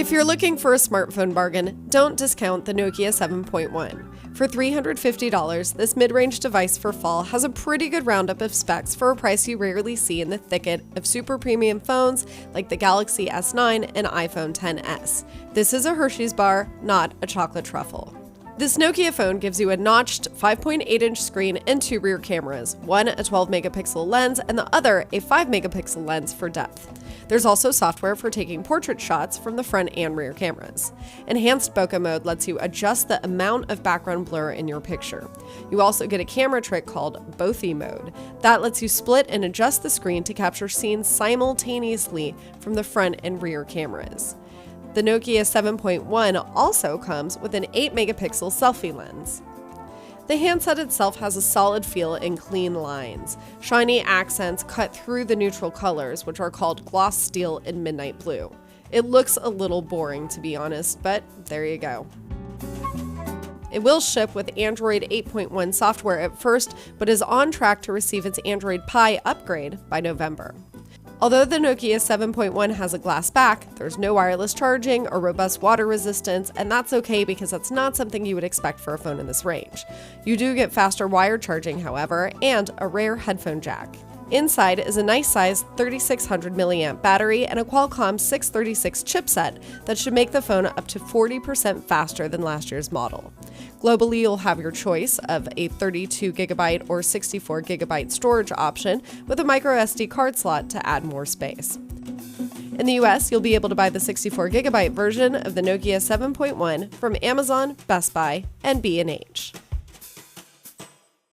If you're looking for a smartphone bargain, don't discount the Nokia 7.1. For $350, this mid-range device for fall has a pretty good roundup of specs for a price you rarely see in the thicket of super premium phones like the Galaxy S9 and iPhone XS. This is a Hershey's bar, not a chocolate truffle. This Nokia phone gives you a notched 5.8-inch screen and two rear cameras, one a 12-megapixel lens and the other a 5-megapixel lens for depth. There's also software for taking portrait shots from the front and rear cameras. Enhanced bokeh mode lets you adjust the amount of background blur in your picture. You also get a camera trick called Bothy mode. That lets you split and adjust the screen to capture scenes simultaneously from the front and rear cameras. The Nokia 7.1 also comes with an 8-megapixel selfie lens. The handset itself has a solid feel and clean lines. Shiny accents cut through the neutral colors, which are called gloss steel and midnight blue. It looks a little boring, to be honest, but there you go. It will ship with Android 8.1 software at first, but is on track to receive its Android Pie upgrade by November. Although the Nokia 7.1 has a glass back, there's no wireless charging or robust water resistance, and that's okay because that's not something you would expect for a phone in this range. You do get faster wired charging, however, and a rare headphone jack. Inside is a nice-sized 3600 mAh battery and a Qualcomm 636 chipset that should make the phone up to 40% faster than last year's model. Globally, you'll have your choice of a 32GB or 64GB storage option with a microSD card slot to add more space. In the US, you'll be able to buy the 64GB version of the Nokia 7.1 from Amazon, Best Buy, and B&H.